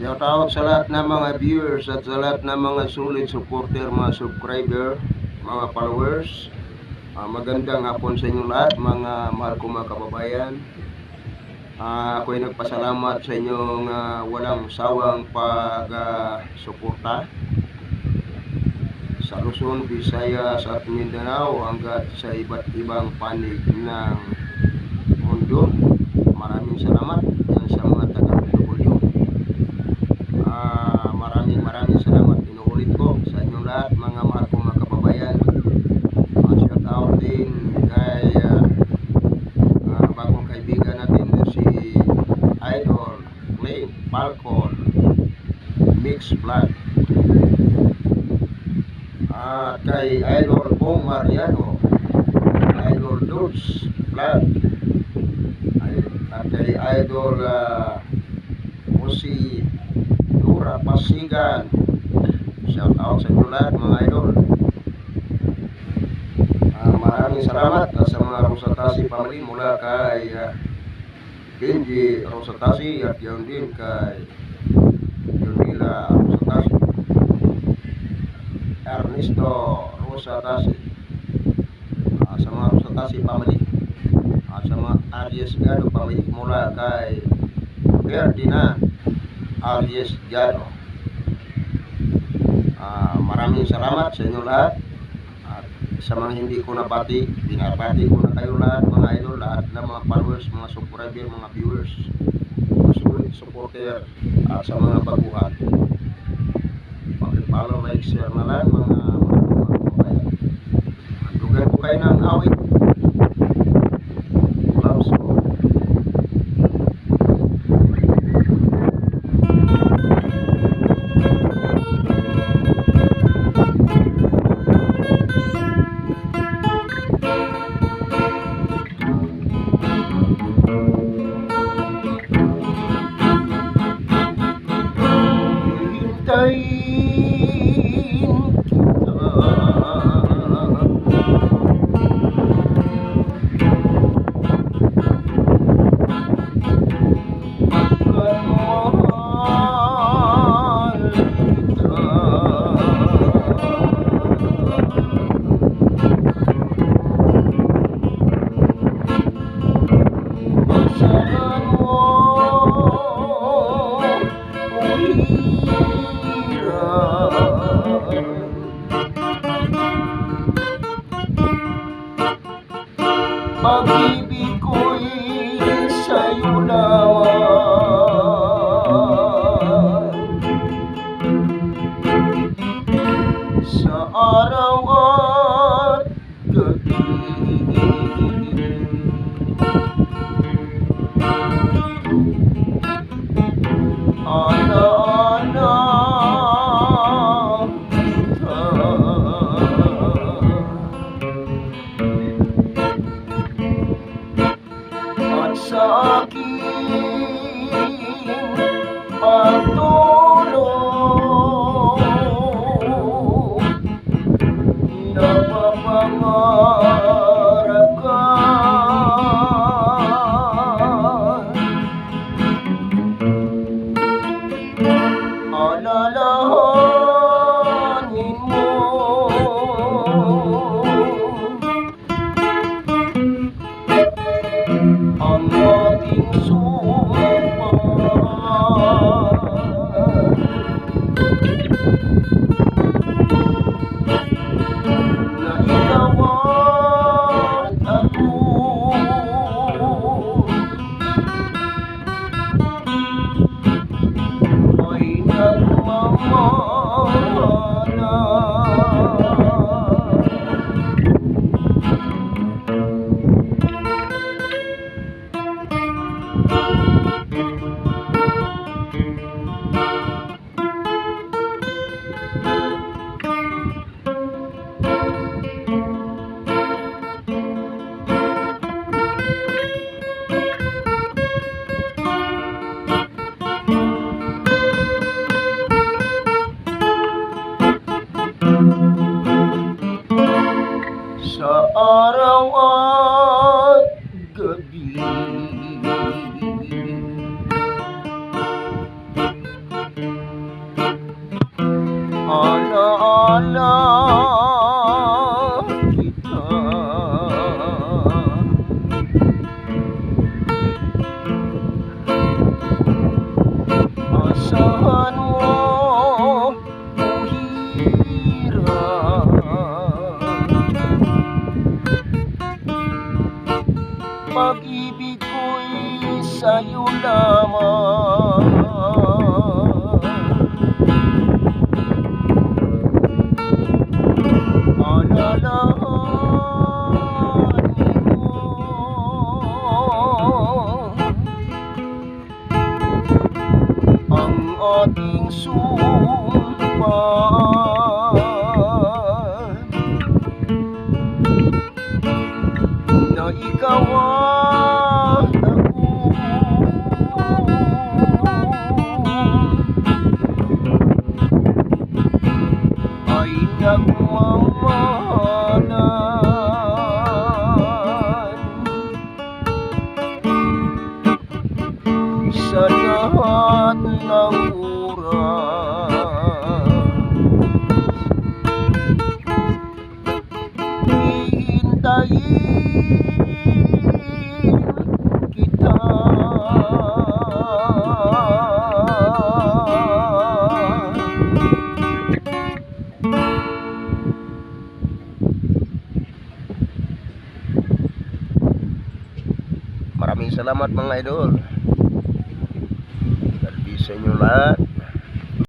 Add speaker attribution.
Speaker 1: Shout out sa lahat ng mga viewers at sa lahat ng mga solid supporter, mga subscriber, mga followers. Magandang hapon sa inyo lahat, mga mahal kong mga kababayan. Ako'y nagpasalamat sa inyong walang sawang pag-suporta sa Luzon, Visayas at Mindanao hanggat sa iba't ibang panig ng mundo. Maraming salamat yan sa mga taga-PW. Maraming salamat. Inuulit ko sa inyong lahat, mga mahal kong mga kababayan. Shout out din kay bagong kaibigan natin si Idol Clay Falcon Mix Vlog, at kay Idol Bong Mariano, Idol Dulce Vlog, at kay Idol Osi Dura Pasigan. Shout out sa inyo lahat, mga idol. Maraming salamat sa mga Rosatasi family mula kay Benji Rosatasi at yun din kay Junila Rosatasi, Ernesto Rosatasi, sa mga Rosatasi family, at sa mga Aries Gado family mula kay Ferdinand Aries Gado. Maraming salamat sa inyo lahat. At sa mga hindi ko nabati, binabati ko na kayo lahat, mga idol, lahat ng mga followers, mga subscriber, mga viewers, mga solid supporter, sa mga baguhan. Pakipollow, like, share na lang, mga kababayan. Dugan ko kayo ng awit. Love song. Pag-ibig ko'y sa'yo naman, sa araw at gabi. Ana-ana kita, at sa aking pagtulog napapangarap ka. ating sumpah na ikaw at ako ay nagmamahalan sa lahat ng oras. Hihintayin kita Maraming salamat mga idol. God bless sa inyo lahat.